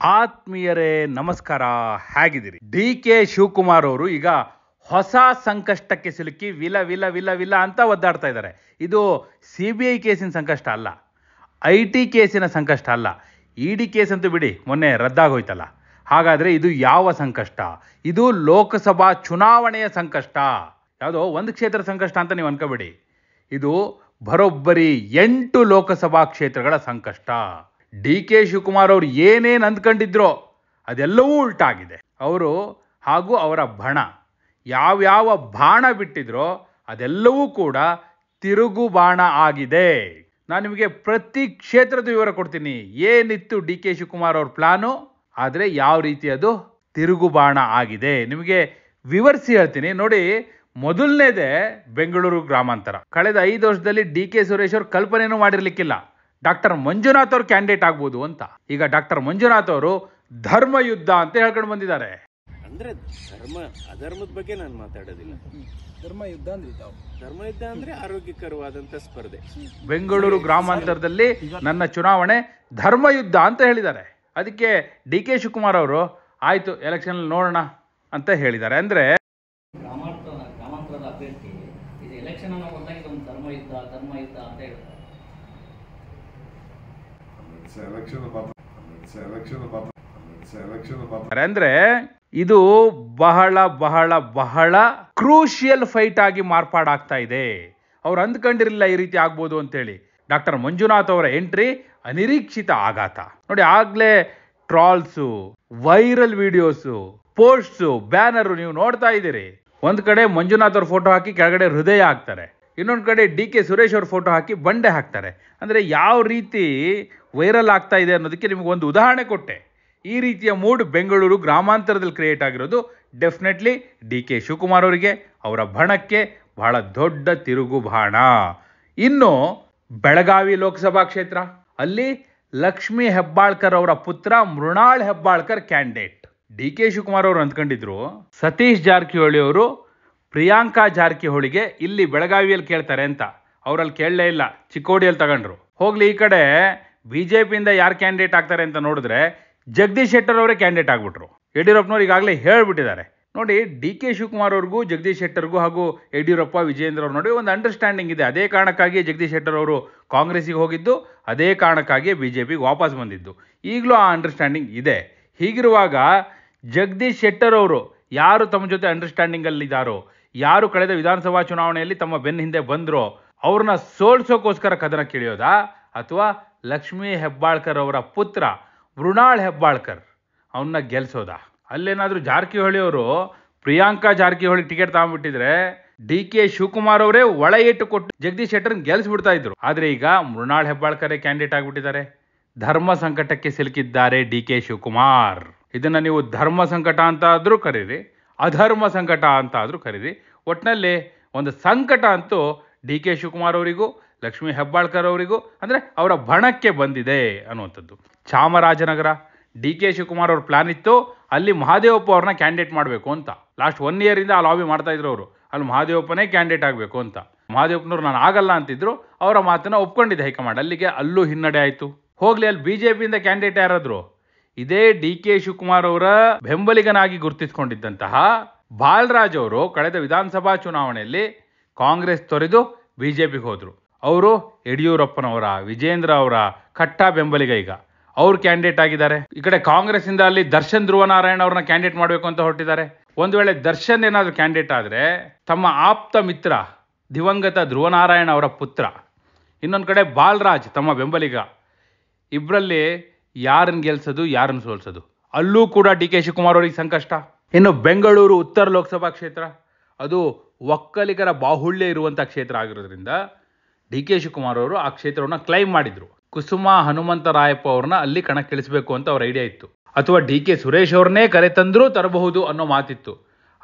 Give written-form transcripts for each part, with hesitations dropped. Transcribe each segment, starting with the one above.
ಆತ್ಮೀಯರೇ ನಮಸ್ಕಾರ, ಹೇಗಿದ್ದೀರಿ? ಡಿ.ಕೆ. ಶಿವಕುಮಾರ್ ಅವರು ಈಗ ಹೊಸ ಸಂಕಷ್ಟಕ್ಕೆ ಸಿಲುಕಿ ವಿಲ ವಿಲ ವಿಲ ವಿಲ ಅಂತ ಒದ್ದಾಡ್ತಾ ಇದ್ದಾರೆ. ಇದು CBI ಕೇಸಿನ ಸಂಕಷ್ಟ ಅಲ್ಲ, IT ಕೇಸಿನ ಸಂಕಷ್ಟ ಅಲ್ಲ. ED ಕೇಸ್ ಅಂತೂ ಬಿಡಿ, ಮೊನ್ನೆ ರದ್ದಾಗೋಯ್ತಲ್ಲ. ಹಾಗಾದರೆ ಇದು ಯಾವ ಸಂಕಷ್ಟ? ಇದು ಲೋಕಸಭಾ ಚುನಾವಣೆಯ ಸಂಕಷ್ಟ. ಯಾವುದೋ ಒಂದು ಕ್ಷೇತ್ರ ಸಂಕಷ್ಟ ಅಂತ ನೀವು ಅನ್ಕೋಬೇಡಿ. ಇದು ಬರೋಬ್ಬರಿ 8 ಲೋಕಸಭಾ ಕ್ಷೇತ್ರಗಳ ಸಂಕಷ್ಟ. ಡಿ.ಕೆ. ಶಿವಕುಮಾರ್ ಅವರು ಏನೇನು ಅಂದ್ಕೊಂಡಿದ್ರೋ ಅದೆಲ್ಲವೂ ಉಲ್ಟಾಗಿದೆ. ಅವರು ಹಾಗೂ ಅವರ ಬಣ ಯಾವ್ಯಾವ ಬಾಣ ಬಿಟ್ಟಿದ್ರೋ ಅದೆಲ್ಲವೂ ಕೂಡ ತಿರುಗು ಬಾಣ ಆಗಿದೆ. ನಾನು ನಿಮಗೆ ಪ್ರತಿ ಕ್ಷೇತ್ರದ ವಿವರ ಕೊಡ್ತೀನಿ. ಏನಿತ್ತು ಡಿ.ಕೆ. ಶಿವಕುಮಾರ್ ಅವ್ರ ಪ್ಲಾನು, ಆದರೆ ಯಾವ ರೀತಿ ಅದು ತಿರುಗು ಬಾಣ ಆಗಿದೆ ನಿಮಗೆ ವಿವರಿಸಿ ಹೇಳ್ತೀನಿ ನೋಡಿ. ಮೊದಲನೇದೇ ಬೆಂಗಳೂರು ಗ್ರಾಮಾಂತರ. ಕಳೆದ 5 ವರ್ಷದಲ್ಲಿ ಡಿ.ಕೆ. ಸುರೇಶ್ ಅವರು ಕಲ್ಪನೆನೂ ಮಾಡಿರ್ಲಿಕ್ಕಿಲ್ಲ ಡಾಕ್ಟರ್ ಮಂಜುನಾಥ್ ಅವರು ಕ್ಯಾಂಡಿಡೇಟ್ ಆಗ್ಬೋದು ಅಂತ. ಈಗ ಡಾಕ್ಟರ್ ಮಂಜುನಾಥ್ ಅವರು ಧರ್ಮಯುದ್ಧ ಅಂತ ಹೇಳ್ಕೊಂಡು ಬಂದಿದ್ದಾರೆ. ಅಂದ್ರೆ ಅಧರ್ಮದ ಬಗ್ಗೆ ನಾನು ಮಾತಾಡೋದಿಲ್ಲ. ಧರ್ಮಯುದ್ಧ ಅಂದ್ರೆ ಆರೋಗ್ಯಕರವಾದಂತ ಸ್ಪರ್ಧೆ. ಬೆಂಗಳೂರು ಗ್ರಾಮಾಂತರದಲ್ಲಿ ನನ್ನ ಚುನಾವಣೆ ಧರ್ಮಯುದ್ಧ ಅಂತ ಹೇಳಿದ್ದಾರೆ. ಅದಕ್ಕೆ ಡಿ.ಕೆ. ಶಿವಕುಮಾರ್ ಅವರು ಆಯ್ತು ಎಲೆಕ್ಷನ್ ನೋಡೋಣ ಅಂತ ಹೇಳಿದ್ದಾರೆ. ಅಂದ್ರೆ ಗ್ರಾಮಾಂತರದ ಅಭ್ಯರ್ಥಿ ಇದು ಎಲೆಕ್ಷನ್ ಅನ್ನು ಬಂದಾಗ ಇದೊಂದು ಧರ್ಮಯುದ್ಧ ಅಂತ ಹೇಳ್ತಾರೆ. ಅಂದ್ರೆ ಇದು ಬಹಳ ಬಹಳ ಬಹಳ ಕ್ರೂಷಿಯಲ್ ಫೈಟ್ ಆಗಿ ಮಾರ್ಪಾಡಾಗ್ತಾ ಇದೆ. ಅವ್ರು ಅಂದ್ಕೊಂಡಿರಲಿಲ್ಲ ಈ ರೀತಿ ಆಗ್ಬೋದು ಅಂತೇಳಿ. ಡಾಕ್ಟರ್ ಮಂಜುನಾಥ್ ಅವರ ಎಂಟ್ರಿ ಅನಿರೀಕ್ಷಿತ ಆಘಾತ ನೋಡಿ. ಆಗ್ಲೇ ಟ್ರಾಲ್ಸು, ವೈರಲ್ ವಿಡಿಯೋಸು, ಪೋಸ್ಟ್ಸು, ಬ್ಯಾನರು ನೀವು ನೋಡ್ತಾ ಇದ್ದೀರಿ. ಒಂದ್ ಕಡೆ ಮಂಜುನಾಥ್ ಅವ್ರ ಫೋಟೋ ಹಾಕಿ ಕೆಳಗಡೆ ಹೃದಯ ಹಾಕ್ತಾರೆ, ಇನ್ನೊಂದು ಕಡೆ ಡಿ.ಕೆ. ಸುರೇಶ್ ಅವ್ರ ಫೋಟೋ ಹಾಕಿ ಬಂಡೆ ಹಾಕ್ತಾರೆ. ಅಂದರೆ ಯಾವ ರೀತಿ ವೈರಲ್ ಆಗ್ತಾ ಇದೆ ಅನ್ನೋದಕ್ಕೆ ನಿಮಗೆ ಒಂದು ಉದಾಹರಣೆ ಕೊಟ್ಟೆ. ಈ ರೀತಿಯ ಮೂಡ್ ಬೆಂಗಳೂರು ಗ್ರಾಮಾಂತರದಲ್ಲಿ ಕ್ರಿಯೇಟ್ ಆಗಿರೋದು ಡೆಫಿನೆಟ್ಲಿ ಡಿ.ಕೆ. ಶಿವಕುಮಾರ್ ಅವರಿಗೆ, ಅವರ ಬಣಕ್ಕೆ ಬಹಳ ದೊಡ್ಡ ತಿರುಗು ಬಾಣ. ಇನ್ನು ಬೆಳಗಾವಿ ಲೋಕಸಭಾ ಕ್ಷೇತ್ರ, ಅಲ್ಲಿ ಲಕ್ಷ್ಮೀ ಹೆಬ್ಬಾಳ್ಕರ್ ಅವರ ಪುತ್ರ ಮೃಣಾಲ್ ಹೆಬ್ಬಾಳ್ಕರ್ ಕ್ಯಾಂಡಿಡೇಟ್. ಡಿ.ಕೆ. ಶಿವಕುಮಾರ್ ಅವರು ಅಂದ್ಕೊಂಡಿದ್ರು ಸತೀಶ್ ಜಾರಕಿಹೊಳಿ ಅವರು ಪ್ರಿಯಾಂಕಾ ಜಾರಕಿಹೊಳಿಗೆ ಇಲ್ಲಿ ಬೆಳಗಾವಿಯಲ್ಲಿ ಕೇಳ್ತಾರೆ ಅಂತ. ಅವರಲ್ಲಿ ಕೇಳಲೇ ಇಲ್ಲ, ಚಿಕ್ಕೋಡಿಯಲ್ಲಿ ತಗೊಂಡ್ರು. ಹೋಗ್ಲಿ, ಈ ಕಡೆ BJPಯಿಂದ ಯಾರು ಕ್ಯಾಂಡಿಡೇಟ್ ಆಗ್ತಾರೆ ಅಂತ ನೋಡಿದ್ರೆ ಜಗದೀಶ್ ಶೆಟ್ಟರ್ ಅವರೇ ಕ್ಯಾಂಡಿಡೇಟ್ ಆಗ್ಬಿಟ್ರು. ಯಡಿಯೂರಪ್ಪನವ್ರು ಈಗಾಗಲೇ ಹೇಳ್ಬಿಟ್ಟಿದ್ದಾರೆ ನೋಡಿ. ಡಿ.ಕೆ. ಶಿವಕುಮಾರ್ ಅವ್ರಿಗೂ ಜಗದೀಶ್ ಶೆಟ್ಟರ್ಗೂ ಹಾಗೂ ಯಡಿಯೂರಪ್ಪ, ವಿಜಯೇಂದ್ರ ಅವ್ರ ನೋಡಿ ಒಂದು ಅಂಡರ್ಸ್ಟ್ಯಾಂಡಿಂಗ್ ಇದೆ. ಅದೇ ಕಾರಣಕ್ಕಾಗಿ ಜಗದೀಶ್ ಶೆಟ್ಟರ್ ಅವರು ಕಾಂಗ್ರೆಸ್ಸಿಗೆ ಹೋಗಿದ್ದು, ಅದೇ ಕಾರಣಕ್ಕಾಗಿ BJPಗೆ ವಾಪಸ್ ಬಂದಿದ್ದು. ಈಗಲೂ ಆ ಅಂಡರ್ಸ್ಟ್ಯಾಂಡಿಂಗ್ ಇದೆ. ಹೀಗಿರುವಾಗ ಜಗದೀಶ್ ಶೆಟ್ಟರ್ ಅವರು ಯಾರು ತಮ್ಮ ಜೊತೆ ಅಂಡರ್ಸ್ಟ್ಯಾಂಡಿಂಗಲ್ಲಿದ್ದಾರೋ, ಯಾರು ಕಳೆದ ವಿಧಾನಸಭಾ ಚುನಾವಣೆಯಲ್ಲಿ ತಮ್ಮ ಬೆನ್ನ ಹಿಂದೆ ಬಂದ್ರೋ ಅವ್ರನ್ನ ಸೋಲ್ಸೋಕ್ಕೋಸ್ಕರ ಕದನಕ್ಕಿಳಿಯೋದಾ, ಅಥವಾ ಲಕ್ಷ್ಮೀ ಹೆಬ್ಬಾಳ್ಕರ್ ಅವರ ಪುತ್ರ ಮೃಣಾಲ್ ಹೆಬ್ಬಾಳ್ಕರ್ ಅವನ್ನ ಗೆಲ್ಸೋದಾ? ಅಲ್ಲೇನಾದರೂ ಜಾರಕಿಹೊಳಿ ಅವರು ಪ್ರಿಯಾಂಕಾ ಜಾರಕಿಹೊಳಿ ಟಿಕೆಟ್ ತಗೊಂಡ್ಬಿಟ್ಟಿದ್ರೆ ಡಿ.ಕೆ. ಶಿವಕುಮಾರ್ ಅವರೇ ಒಳ ಏಟು ಕೊಟ್ಟು ಜಗದೀಶ್ ಶೆಟ್ಟರ್ನ ಗೆಲ್ಸ್ಬಿಡ್ತಾ ಇದ್ರು. ಆದ್ರೆ ಈಗ ಮೃಣಾಲ್ ಹೆಬ್ಬಾಳ್ಕರೇ ಕ್ಯಾಂಡಿಡೇಟ್ ಆಗ್ಬಿಟ್ಟಿದ್ದಾರೆ. ಧರ್ಮ ಸಂಕಟಕ್ಕೆ ಸಿಲುಕಿದ್ದಾರೆ ಡಿ.ಕೆ. ಶಿವಕುಮಾರ್. ಇದನ್ನ ನೀವು ಧರ್ಮ ಸಂಕಟ ಅಂತ ಆದ್ರೂ ಕರೀರಿ, ಅಧರ್ಮ ಸಂಕಟ ಅಂತ ಆದ್ರೂ ಕರೀರಿ, ಒಟ್ಟಿನಲ್ಲಿ ಒಂದು ಸಂಕಟ ಅಂತೂ ಡಿ.ಕೆ. ಶಿವಕುಮಾರ್ ಅವರಿಗೂ ಲಕ್ಷ್ಮೀ ಹೆಬ್ಬಾಳ್ಕರ್ ಅವರಿಗೂ ಅಂದರೆ ಅವರ ಬಣಕ್ಕೆ ಬಂದಿದೆ ಅನ್ನುವಂಥದ್ದು. ಚಾಮರಾಜನಗರ, ಡಿ.ಕೆ. ಶಿವಕುಮಾರ್ ಅವ್ರ ಪ್ಲಾನ್ ಇತ್ತು ಅಲ್ಲಿ ಮಹಾದೇವಪ್ಪ ಅವ್ರನ್ನ ಕ್ಯಾಂಡಿಡೇಟ್ ಮಾಡಬೇಕು ಅಂತ. ಲಾಸ್ಟ್ 1 ಇಯರಿಂದ ಆ ಲಾಬಿ ಮಾಡ್ತಾ ಇದ್ರು ಅವರು, ಅಲ್ಲಿ ಮಹಾದೇವಪ್ಪನೇ ಕ್ಯಾಂಡಿಡೇಟ್ ಆಗಬೇಕು ಅಂತ. ಮಹಾದೇವಪ್ಪನವ್ರು ನಾನು ಆಗಲ್ಲ ಅಂತಿದ್ರು, ಅವರ ಮಾತನ್ನ ಒಪ್ಕೊಂಡಿದ್ದೆ ಹೈಕಮಾಂಡ್. ಅಲ್ಲಿಗೆ ಅಲ್ಲೂ ಹಿನ್ನಡೆ ಆಯಿತು. ಹೋಗ್ಲಿ, ಅಲ್ಲಿ BJPಯಿಂದ ಕ್ಯಾಂಡಿಡೇಟ್ ಯಾರಾದ್ರು? ಇದೇ ಡಿ.ಕೆ. ಶಿವಕುಮಾರ್ ಅವರ ಬೆಂಬಲಿಗನಾಗಿ ಗುರುತಿಸಿಕೊಂಡಿದ್ದಂತಹ ಬಾಲರಾಜ್ ಅವರು ಕಳೆದ ವಿಧಾನಸಭಾ ಚುನಾವಣೆಯಲ್ಲಿ ಕಾಂಗ್ರೆಸ್ ತೊರೆದು BJPಗೆ ಹೋದ್ರು. ಅವರು ಯಡಿಯೂರಪ್ಪನವರ, ವಿಜೇಂದ್ರ ಅವರ ಕಟ್ಟ ಬೆಂಬಲಿಗ. ಈಗ ಅವ್ರು ಕ್ಯಾಂಡಿಡೇಟ್ ಆಗಿದ್ದಾರೆ. ಈ ಕಡೆ ಕಾಂಗ್ರೆಸ್ ಇಂದ ಅಲ್ಲಿ ದರ್ಶನ್ ಧ್ರುವನಾರಾಯಣ್ ಅವ್ರನ್ನ ಕ್ಯಾಂಡಿಡೇಟ್ ಮಾಡಬೇಕು ಅಂತ ಹೊರಟಿದ್ದಾರೆ. ಒಂದು ವೇಳೆ ದರ್ಶನ್ ಏನಾದರೂ ಕ್ಯಾಂಡಿಡೇಟ್ ಆದರೆ ತಮ್ಮ ಆಪ್ತ ಮಿತ್ರ ದಿವಂಗತ ಧ್ರುವನಾರಾಯಣ್ ಅವರ ಪುತ್ರ, ಇನ್ನೊಂದು ಕಡೆ ಬಾಲರಾಜ್ ತಮ್ಮ ಬೆಂಬಲಿಗ. ಇಬ್ಬರಲ್ಲಿ ಯಾರನ್ನು ಗೆಲ್ಸೋದು, ಯಾರನ್ನು ಸೋಲ್ಸೋದು? ಅಲ್ಲೂ ಕೂಡ ಡಿ.ಕೆ. ಶಿವಕುಮಾರ್ ಅವರಿಗೆ ಸಂಕಷ್ಟ. ಇನ್ನು ಬೆಂಗಳೂರು ಉತ್ತರ ಲೋಕಸಭಾ ಕ್ಷೇತ್ರ, ಅದು ಒಕ್ಕಲಿಗರ ಬಾಹುಳ್ಯ ಇರುವಂಥ ಕ್ಷೇತ್ರ ಆಗಿರೋದ್ರಿಂದ ಡಿ.ಕೆ. ಶಿವಕುಮಾರ್ ಅವರು ಆ ಕ್ಷೇತ್ರವನ್ನು ಕ್ಲೈಮ್ ಮಾಡಿದ್ರು. ಕುಸುಮಾ ಹನುಮಂತರಾಯಪ್ಪ ಅವ್ರನ್ನ ಅಲ್ಲಿ ಕಣಕ್ಕಿಳಿಸಬೇಕು ಅಂತ ಅವ್ರ ಐಡಿಯಾ ಇತ್ತು, ಅಥವಾ ಡಿ.ಕೆ. ಸುರೇಶ್ ಅವ್ರನ್ನೇ ಕರೆತಂದ್ರೂ ತರಬಹುದು ಅನ್ನೋ ಮಾತಿತ್ತು.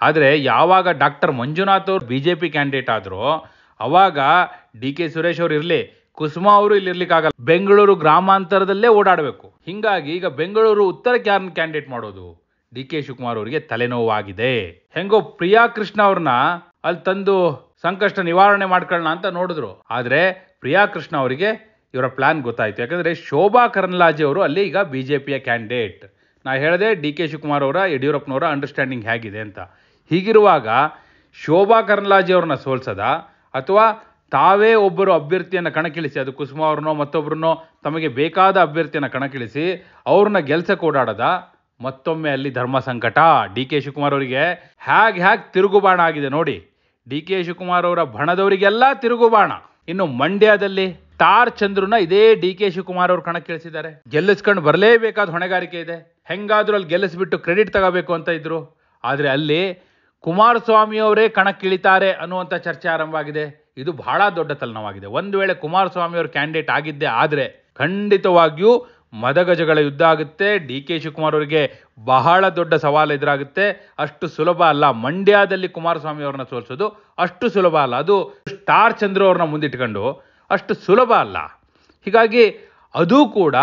ಆದರೆ ಯಾವಾಗ ಡಾಕ್ಟರ್ ಮಂಜುನಾಥ್ ಅವರು BJP ಕ್ಯಾಂಡಿಡೇಟ್ ಆದ್ರೋ ಅವಾಗ ಡಿ.ಕೆ. ಸುರೇಶ್ ಅವರು ಇರಲಿ, ಕುಸುಮಾ ಅವರು ಇಲ್ಲಿ ಇರ್ಲಿಕ್ಕಾಗಲ್ಲ, ಬೆಂಗಳೂರು ಗ್ರಾಮಾಂತರದಲ್ಲೇ ಓಡಾಡಬೇಕು. ಹಿಂಗಾಗಿ ಈಗ ಬೆಂಗಳೂರು ಉತ್ತರಕ್ಕೆ ಯಾರನ್ನ ಕ್ಯಾಂಡಿಡೇಟ್ ಮಾಡೋದು? ಡಿ.ಕೆ. ಶಿವಕುಮಾರ್ ಅವರಿಗೆ ತಲೆನೋವಾಗಿದೆ. ಹೆಂಗೋ ಪ್ರಿಯಾ ಕೃಷ್ಣ ಅವ್ರನ್ನ ಅಲ್ಲಿ ತಂದು ಸಂಕಷ್ಟ ನಿವಾರಣೆ ಮಾಡ್ಕೊಳ್ಳೋಣ ಅಂತ ನೋಡಿದ್ರು. ಆದರೆ ಪ್ರಿಯಾ ಕೃಷ್ಣ ಅವರಿಗೆ ಇವರ ಪ್ಲಾನ್ ಗೊತ್ತಾಯಿತು. ಯಾಕಂದರೆ ಶೋಭಾ ಕರಂದ್ಲಾಜೆ ಅವರು ಅಲ್ಲಿ ಈಗ BJPಯ ಕ್ಯಾಂಡಿಡೇಟ್. ನಾ ಹೇಳಿದೆ ಡಿ ಕೆ ಶಿವಕುಮಾರ್ ಅವರ ಯಡಿಯೂರಪ್ಪನವರ ಅಂಡರ್ಸ್ಟ್ಯಾಂಡಿಂಗ್ ಹೇಗಿದೆ ಅಂತ. ಹೀಗಿರುವಾಗ ಶೋಭಾ ಕರಂದ್ಲಾಜೆ ಅವ್ರನ್ನ ಸೋಲ್ಸದ ಅಥವಾ ತಾವೇ ಒಬ್ಬರು ಅಭ್ಯರ್ಥಿಯನ್ನು ಕಣಕ್ಕಿಳಿಸಿ, ಅದು ಕುಸುಮಾ ಅವ್ರನ್ನೋ ಮತ್ತೊಬ್ಬರನ್ನೋ ತಮಗೆ ಬೇಕಾದ ಅಭ್ಯರ್ಥಿಯನ್ನು ಕಣಕ್ಕಿಳಿಸಿ ಅವ್ರನ್ನ ಗೆಲ್ಸಕ್ಕೆ ಓಡಾಡದ, ಮತ್ತೊಮ್ಮೆ ಅಲ್ಲಿ ಧರ್ಮ ಸಂಕಟ. ಡಿ ಕೆ ಶಿವಕುಮಾರ್ ಅವರಿಗೆ ಹೇಗೆ ತಿರುಗುಬಾಣ ಆಗಿದೆ ನೋಡಿ. ಡಿ ಕೆ ಶಿವಕುಮಾರ್ ಅವರ ಬಣದವರಿಗೆಲ್ಲ ತಿರುಗುಬಾಣ. ಇನ್ನು ಮಂಡ್ಯದಲ್ಲಿ ಸ್ಟಾರ್ ಚಂದ್ರನ ಇದೇ ಡಿ ಕೆ ಶಿವಕುಮಾರ್ ಅವರು ಕಣಕ್ಕಿಳಿಸಿದ್ದಾರೆ. ಗೆಲ್ಲಿಸ್ಕೊಂಡು ಬರಲೇಬೇಕಾದ ಹೊಣೆಗಾರಿಕೆ ಇದೆ. ಹೆಂಗಾದ್ರೂ ಅಲ್ಲಿ ಗೆಲ್ಲಿಸ್ಬಿಟ್ಟು ಕ್ರೆಡಿಟ್ ತಗೋಬೇಕು ಅಂತ ಇದ್ರು. ಆದರೆ ಅಲ್ಲಿ ಕುಮಾರಸ್ವಾಮಿ ಅವರೇ ಕಣಕ್ಕಿಳಿತಾರೆ ಅನ್ನುವಂಥ ಚರ್ಚೆ ಆರಂಭ ಆಗಿದೆ. ಇದು ಬಹಳ ದೊಡ್ಡ ತಲೆನೋವಾಗಿದೆ. ಒಂದು ವೇಳೆ ಕುಮಾರಸ್ವಾಮಿ ಅವರು ಕ್ಯಾಂಡಿಡೇಟ್ ಆಗಿದ್ದೇ ಆದರೆ ಖಂಡಿತವಾಗಿಯೂ ಮದಗಜಗಳ ಯುದ್ಧ ಆಗುತ್ತೆ. ಡಿ ಕೆ ಶಿವಕುಮಾರ್ ಅವರಿಗೆ ಬಹಳ ದೊಡ್ಡ ಸವಾಲು ಎದುರಾಗುತ್ತೆ. ಅಷ್ಟು ಸುಲಭ ಅಲ್ಲ. ಮಂಡ್ಯದಲ್ಲಿ ಕುಮಾರಸ್ವಾಮಿ ಅವ್ರನ್ನ ಸೋಲಿಸೋದು ಅಷ್ಟು ಸುಲಭ ಅಲ್ಲ. ಅದು ಸ್ಟಾರ್ ಚಂದ್ರ ಅವ್ರನ್ನ ಮುಂದಿಟ್ಕೊಂಡು ಅಷ್ಟು ಸುಲಭ ಅಲ್ಲ. ಹೀಗಾಗಿ ಅದು ಕೂಡ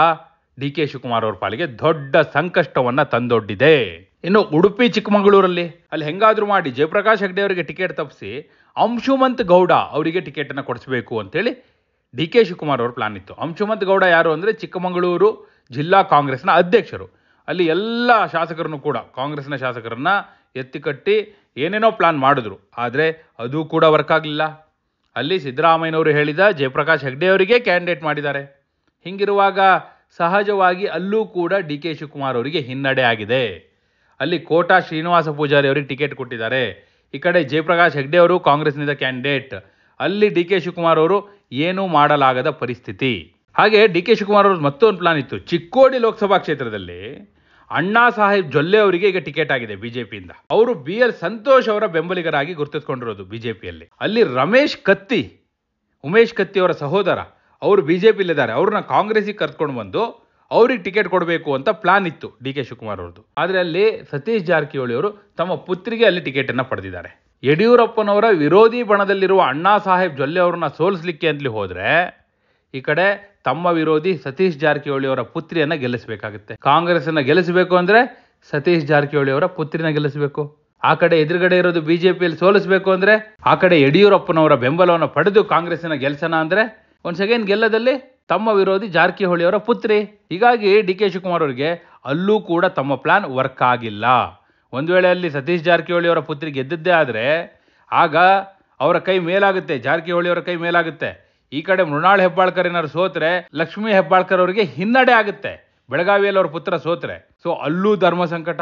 ಡಿ ಕೆ ಶಿವಕುಮಾರ್ ಅವ್ರ ಪಾಲಿಗೆ ದೊಡ್ಡ ಸಂಕಷ್ಟವನ್ನು ತಂದೊಡ್ಡಿದೆ. ಇನ್ನು ಉಡುಪಿ ಚಿಕ್ಕಮಗಳೂರಲ್ಲಿ ಅಲ್ಲಿ ಹೆಂಗಾದ್ರೂ ಮಾಡಿ ಜಯಪ್ರಕಾಶ್ ಹೆಗ್ಡೆ ಅವರಿಗೆ ಟಿಕೆಟ್ ತಪ್ಪಿಸಿ ಅಂಶುಮಂತ್ ಗೌಡ ಅವರಿಗೆ ಟಿಕೆಟನ್ನು ಕೊಡಿಸಬೇಕು ಅಂತೇಳಿ ಡಿ ಕೆ ಶಿವಕುಮಾರ್ ಅವ್ರ ಪ್ಲಾನ್ ಇತ್ತು. ಅಂಶುಮಂತ್ ಗೌಡ ಯಾರು ಅಂದರೆ ಚಿಕ್ಕಮಗಳೂರು ಜಿಲ್ಲಾ ಕಾಂಗ್ರೆಸ್ನ ಅಧ್ಯಕ್ಷರು. ಅಲ್ಲಿ ಎಲ್ಲ ಶಾಸಕರನ್ನು ಕೂಡ ಕಾಂಗ್ರೆಸ್ನ ಶಾಸಕರನ್ನ ಎತ್ತಿಕಟ್ಟಿ ಏನೇನೋ ಪ್ಲಾನ್ ಮಾಡಿದ್ರು. ಆದರೆ ಅದು ಕೂಡ ವರ್ಕ್ ಆಗಲಿಲ್ಲ. ಅಲ್ಲಿ ಸಿದ್ದರಾಮಯ್ಯನವರು ಹೇಳಿದ ಜಯಪ್ರಕಾಶ್ ಹೆಗ್ಡೆ ಅವರಿಗೆ ಕ್ಯಾಂಡಿಡೇಟ್ ಮಾಡಿದ್ದಾರೆ. ಹೀಗಿರುವಾಗ ಸಹಜವಾಗಿ ಅಲ್ಲೂ ಕೂಡ ಡಿ ಕೆ ಶಿವಕುಮಾರ್ ಅವರಿಗೆ ಹಿನ್ನಡೆ ಆಗಿದೆ. ಅಲ್ಲಿ ಕೋಟಾ ಶ್ರೀನಿವಾಸ ಪೂಜಾರಿ ಅವರಿಗೆ ಟಿಕೆಟ್ ಕೊಟ್ಟಿದ್ದಾರೆ. ಈ ಕಡೆ ಜಯಪ್ರಕಾಶ್ ಹೆಗ್ಡೆ ಅವರು ಕಾಂಗ್ರೆಸ್ನಿಂದ ಕ್ಯಾಂಡಿಡೇಟ್. ಅಲ್ಲಿ ಡಿ ಕೆ ಶಿವಕುಮಾರ್ ಅವರು ಏನೂ ಮಾಡಲಾಗದ ಪರಿಸ್ಥಿತಿ. ಹಾಗೆ ಡಿ ಕೆ ಶಿವಕುಮಾರ್ ಅವ್ರದ್ದು ಮತ್ತೊಂದು ಪ್ಲಾನ್ ಇತ್ತು. ಚಿಕ್ಕೋಡಿ ಲೋಕಸಭಾ ಕ್ಷೇತ್ರದಲ್ಲಿ ಅಣ್ಣಾ ಸಾಹೇಬ್ ಜೊಲ್ಲೆ ಅವರಿಗೆ ಈಗ ಟಿಕೆಟ್ ಆಗಿದೆ ಬಿಜೆಪಿಯಿಂದ. ಅವರು BL ಸಂತೋಷ್ ಅವರ ಬೆಂಬಲಿಗರಾಗಿ ಗುರುತಿಸ್ಕೊಂಡಿರೋದು ಬಿಜೆಪಿಯಲ್ಲಿ. ಅಲ್ಲಿ ಉಮೇಶ್ ಕತ್ತಿ ಅವರ ಸಹೋದರ ಅವರು ಬಿಜೆಪಿಯಲ್ಲಿದ್ದಾರೆ. ಅವ್ರನ್ನ ಕಾಂಗ್ರೆಸ್ಸಿಗೆ ಕರ್ಕೊಂಡು ಬಂದು ಅವ್ರಿಗೆ ಟಿಕೆಟ್ ಕೊಡಬೇಕು ಅಂತ ಪ್ಲಾನ್ ಇತ್ತು ಡಿ ಕೆ ಶಿವಕುಮಾರ್ ಅವ್ರದ್ದು. ಆದರೆ ಅಲ್ಲಿ ಸತೀಶ್ ಜಾರಕಿಹೊಳಿ ಅವರು ತಮ್ಮ ಪುತ್ರಿಗೆ ಅಲ್ಲಿ ಟಿಕೆಟನ್ನು ಪಡೆದಿದ್ದಾರೆ. ಯಡಿಯೂರಪ್ಪನವರ ವಿರೋಧಿ ಬಣದಲ್ಲಿರುವ ಅಣ್ಣಾ ಸಾಹೇಬ್ ಜೊಲ್ಲೆ ಅವ್ರನ್ನ ಸೋಲಿಸಲಿಕ್ಕೆ ಅಂತಲಿ ಹೋದರೆ ಈ ಕಡೆ ತಮ್ಮ ವಿರೋಧಿ ಸತೀಶ್ ಜಾರಕಿಹೊಳಿ ಅವರ ಪುತ್ರಿಯನ್ನು ಗೆಲ್ಲಿಸಬೇಕಾಗುತ್ತೆ. ಕಾಂಗ್ರೆಸ್ಸನ್ನು ಗೆಲ್ಲಿಸಬೇಕು ಅಂದರೆ ಸತೀಶ್ ಜಾರಕಿಹೊಳಿ ಅವರ ಪುತ್ರಿನ ಗೆಲ್ಲಿಸಬೇಕು. ಆ ಕಡೆ ಎದುರುಗಡೆ ಇರೋದು ಬಿಜೆಪಿಯಲ್ಲಿ ಸೋಲಿಸಬೇಕು ಅಂದರೆ ಆ ಕಡೆ ಯಡಿಯೂರಪ್ಪನವರ ಬೆಂಬಲವನ್ನು ಪಡೆದು ಕಾಂಗ್ರೆಸ್ಸಿನ ಗೆಲ್ಸನ ಅಂದರೆ ಒಂದು ಸೆಕೆಂಡ್ ಗೆಲ್ಲದಲ್ಲಿ ತಮ್ಮ ವಿರೋಧಿ ಜಾರಕಿಹೊಳಿ ಅವರ ಪುತ್ರಿ. ಹೀಗಾಗಿ ಡಿ ಕೆ ಶಿವಕುಮಾರ್ ಅವರಿಗೆ ಅಲ್ಲೂ ಕೂಡ ತಮ್ಮ ಪ್ಲಾನ್ ವರ್ಕ್ ಆಗಿಲ್ಲ. ಒಂದು ವೇಳೆ ಅಲ್ಲಿ ಸತೀಶ್ ಜಾರಕಿಹೊಳಿ ಅವರ ಪುತ್ರಿ ಗೆದ್ದಿದ್ದೇ ಆದರೆ ಆಗ ಅವರ ಕೈ ಮೇಲಾಗುತ್ತೆ, ಜಾರಕಿಹೊಳಿ ಅವರ ಕೈ ಮೇಲಾಗುತ್ತೆ. ಈ ಕಡೆ ಮೃಣಾಲ್ ಹೆಬ್ಬಾಳ್ಕರ್ ಏನಾದ್ರು ಸೋತ್ರೆ ಲಕ್ಷ್ಮೀ ಹೆಬ್ಬಾಳ್ಕರ್ ಅವರಿಗೆ ಹಿನ್ನಡೆ ಆಗುತ್ತೆ. ಬೆಳಗಾವಿಯಲ್ಲಿ ಅವ್ರ ಪುತ್ರ ಸೋತ್ರೆ ಸೊ ಅಲ್ಲೂ ಧರ್ಮ ಸಂಕಟ.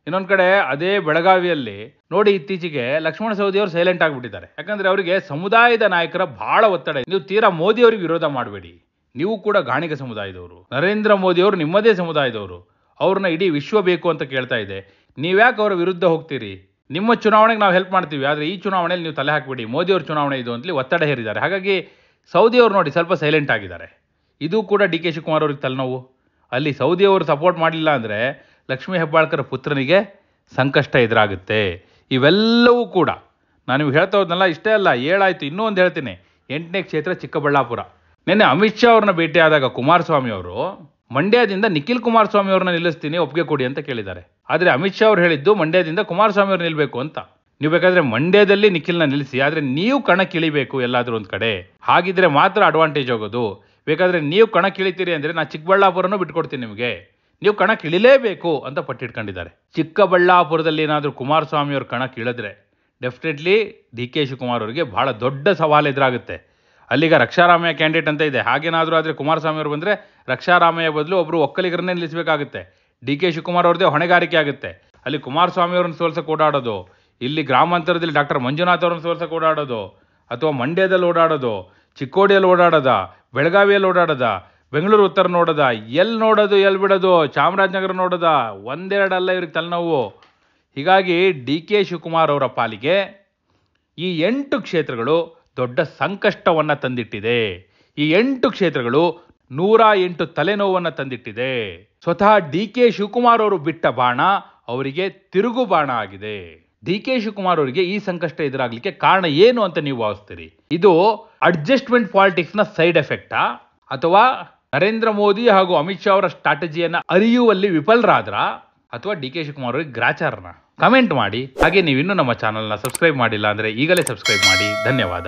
ಇನ್ನೊಂದು ಕಡೆ ಅದೇ ಬೆಳಗಾವಿಯಲ್ಲಿ ನೋಡಿ ಇತ್ತೀಚೆಗೆ ಲಕ್ಷ್ಮಣ ಸವದಿ ಅವರು ಸೈಲೆಂಟ್ ಆಗಿಬಿಟ್ಟಿದ್ದಾರೆ. ಯಾಕಂದರೆ ಅವರಿಗೆ ಸಮುದಾಯದ ನಾಯಕರ ಬಹಳ ಒತ್ತಡ. ನೀವು ತೀರಾ ಮೋದಿ ಅವರಿಗೆ ವಿರೋಧ ಮಾಡಬೇಡಿ, ನೀವು ಕೂಡ ಗಾಣಿಗ ಸಮುದಾಯದವರು. ನರೇಂದ್ರ ಮೋದಿ ಅವರು ನಿಮ್ಮದೇ ಸಮುದಾಯದವರು. ಅವ್ರನ್ನ ಇಡೀ ವಿಶ್ವ ಬೇಕು ಅಂತ ಕೇಳ್ತಾ ಇದೆ. ನೀವ್ಯಾಕೆ ಅವರ ವಿರುದ್ಧ ಹೋಗ್ತೀರಿ? ನಿಮ್ಮ ಚುನಾವಣೆಗೆ ನಾವು ಹೆಲ್ಪ್ ಮಾಡ್ತೀವಿ, ಆದರೆ ಈ ಚುನಾವಣೆಯಲ್ಲಿ ನೀವು ತಲೆ ಹಾಕಬೇಡಿ, ಮೋದಿ ಅವ್ರ ಚುನಾವಣೆ ಇದು ಅಂತಲಿ ಒತ್ತಡ ಹೇರಿದ್ದಾರೆ. ಹಾಗಾಗಿ ಸೌದಿ ಅವರು ನೋಡಿ ಸ್ವಲ್ಪ ಸೈಲೆಂಟ್ ಆಗಿದ್ದಾರೆ. ಇದು ಕೂಡ ಡಿ ಕೆ ಶಿವಕುಮಾರ್ ಅವ್ರಿಗೆ ತಲೆನೋವು. ಅಲ್ಲಿ ಸೌದಿ ಅವರು ಸಪೋರ್ಟ್ ಮಾಡಲಿಲ್ಲ ಅಂದರೆ ಲಕ್ಷ್ಮೀ ಹೆಬ್ಬಾಳ್ಕರ್ ಪುತ್ರನಿಗೆ ಸಂಕಷ್ಟ ಎದುರಾಗುತ್ತೆ. ಇವೆಲ್ಲವೂ ಕೂಡ ನಾನು ನಿಮ್ಗೆ ಹೇಳ್ತಾ ಹೋದ್ನಲ್ಲ, ಇಷ್ಟೇ ಅಲ್ಲ, ಏಳಾಯಿತು. ಇನ್ನೂ ಒಂದು ಹೇಳ್ತೀನಿ. 8ನೇ ಕ್ಷೇತ್ರ ಚಿಕ್ಕಬಳ್ಳಾಪುರ. ನಿನ್ನೆ ಅಮಿತ್ ಶಾ ಅವ್ರನ್ನ ಭೇಟಿಯಾದಾಗ ಕುಮಾರಸ್ವಾಮಿ ಅವರು ಮಂಡ್ಯದಿಂದ ನಿಖಿಲ್ ಕುಮಾರಸ್ವಾಮಿ ಅವ್ರನ್ನ ನಿಲ್ಲಿಸ್ತೀನಿ, ಒಪ್ಪಿಗೆ ಕೊಡಿ ಅಂತ ಕೇಳಿದ್ದಾರೆ. ಆದರೆ ಅಮಿತ್ ಶಾ ಅವ್ರು ಹೇಳಿದ್ದು ಮಂಡ್ಯದಿಂದ ಕುಮಾರಸ್ವಾಮಿ ಅವ್ರು ನಿಲ್ಲಬೇಕು ಅಂತ. ನೀವು ಬೇಕಾದರೆ ಮಂಡ್ಯದಲ್ಲಿ ನಿಖಿಲ್ನ ನಿಲ್ಲಿಸಿ, ಆದರೆ ನೀವು ಕಣಕ್ಕಿಳಿಬೇಕು ಎಲ್ಲಾದರೂ ಒಂದು ಕಡೆ. ಹಾಗಿದ್ರೆ ಮಾತ್ರ ಅಡ್ವಾಂಟೇಜ್ ಆಗೋದು. ಬೇಕಾದರೆ ನೀವು ಕಣಕ್ಕಿಳಿತೀರಿ ಅಂದರೆ ನಾನು ಚಿಕ್ಕಬಳ್ಳಾಪುರನೂ ಬಿಟ್ಕೊಡ್ತೀನಿ ನಿಮಗೆ, ನೀವು ಕಣಕ್ಕಿಳಿಲೇಬೇಕು ಅಂತ ಪಟ್ಟಿಟ್ಕೊಂಡಿದ್ದಾರೆ. ಚಿಕ್ಕಬಳ್ಳಾಪುರದಲ್ಲಿ ಏನಾದರೂ ಕುಮಾರಸ್ವಾಮಿ ಅವ್ರು ಕಣಕ್ಕಿಳಿದ್ರೆ ಡೆಫಿನೆಟ್ಲಿ ಡಿ ಕೆ ಶಿವಕುಮಾರ್ ಅವರಿಗೆ ಬಹಳ ದೊಡ್ಡ ಸವಾಲು ಎದುರಾಗುತ್ತೆ. ಅಲ್ಲಿಗ ರಕ್ಷಾರಾಮಯ್ಯ ಕ್ಯಾಂಡಿಡೇಟ್ ಅಂತ ಇದೆ. ಹಾಗೇನಾದರೂ ಆದರೆ ಕುಮಾರಸ್ವಾಮಿ ಅವರು ಬಂದರೆ ರಕ್ಷಾರಾಮಯ್ಯ ಬದಲು ಒಬ್ಬರು ಒಕ್ಕಲಿಗರನ್ನೇ ನಿಲ್ಲಿಸಬೇಕಾಗುತ್ತೆ. ಡಿ ಕೆ ಶಿವಕುಮಾರ್ ಅವ್ರದ್ದೇ ಹೊಣೆಗಾರಿಕೆ ಆಗುತ್ತೆ. ಅಲ್ಲಿ ಕುಮಾರಸ್ವಾಮಿ ಅವ್ರನ್ನ ಸೋಲ್ಸಕ್ಕೆ ಓಡಾಡೋದು, ಇಲ್ಲಿ ಗ್ರಾಮಾಂತರದಲ್ಲಿ ಡಾಕ್ಟರ್ ಮಂಜುನಾಥ್ ಅವ್ರನ್ನ ಸೋಲ್ಸಕ್ಕೆ ಓಡಾಡೋದು, ಅಥವಾ ಮಂಡ್ಯದಲ್ಲಿ ಓಡಾಡೋದು, ಚಿಕ್ಕೋಡಿಯಲ್ಲಿ ಓಡಾಡೋದ, ಬೆಳಗಾವಿಯಲ್ಲಿ ಓಡಾಡೋದ, ಬೆಂಗಳೂರು ಉತ್ತರ ನೋಡೋದ, ಎಲ್ಲಿ ನೋಡೋದು ಎಲ್ಲಿ ಬಿಡೋದು, ಚಾಮರಾಜನಗರ ನೋಡೋದ, ಒಂದೆರಡಲ್ಲ ಇವ್ರಿಗೆ ತಲೆನೋವು. ಹೀಗಾಗಿ ಡಿ ಕೆ ಶಿವಕುಮಾರ್ ಅವರ ಪಾಲಿಗೆ ಈ 8 ಕ್ಷೇತ್ರಗಳು ದೊಡ್ಡ ಸಂಕಷ್ಟವನ್ನು ತಂದಿಟ್ಟಿದೆ. ಈ 8 ಕ್ಷೇತ್ರಗಳು 108 ತಲೆನೋವನ್ನು ತಂದಿಟ್ಟಿದೆ. ಸ್ವತಃ ಡಿ ಕೆ ಶಿವಕುಮಾರ್ ಅವರು ಬಿಟ್ಟ ಬಾಣ ಅವರಿಗೆ ತಿರುಗು ಬಾಣ ಆಗಿದೆ. ಡಿ ಕೆ ಶಿವಕುಮಾರ್ ಅವರಿಗೆ ಈ ಸಂಕಷ್ಟ ಎದುರಾಗಲಿಕ್ಕೆ ಕಾರಣ ಏನು ಅಂತ ನೀವು ಭಾವಿಸ್ತೀರಿ? ಇದು ಅಡ್ಜಸ್ಟ್ಮೆಂಟ್ ಪಾಲಿಟಿಕ್ಸ್ನ ಸೈಡ್ ಎಫೆಕ್ಟಾ, ಅಥವಾ ನರೇಂದ್ರ ಮೋದಿ ಹಾಗೂ ಅಮಿತ್ ಶಾ ಅವರ ಸ್ಟ್ರಾಟಜಿಯನ್ನು ಅರಿಯುವಲ್ಲಿ ವಿಫಲರಾದ್ರ, ಅಥವಾ ಡಿ ಕೆ ಶಿವಕುಮಾರ್ ಅವರಿಗೆ ಗ್ರಾಚಾರನ? ಕಮೆಂಟ್ ಮಾಡಿ. ಹಾಗೆ ನೀವಿನ್ನೂ ನಮ್ಮ ಚಾನಲ್ನ ಸಬ್ಸ್ಕ್ರೈಬ್ ಮಾಡಿಲ್ಲ ಅಂದರೆ ಈಗಲೇ ಸಬ್ಸ್ಕ್ರೈಬ್ ಮಾಡಿ. ಧನ್ಯವಾದ.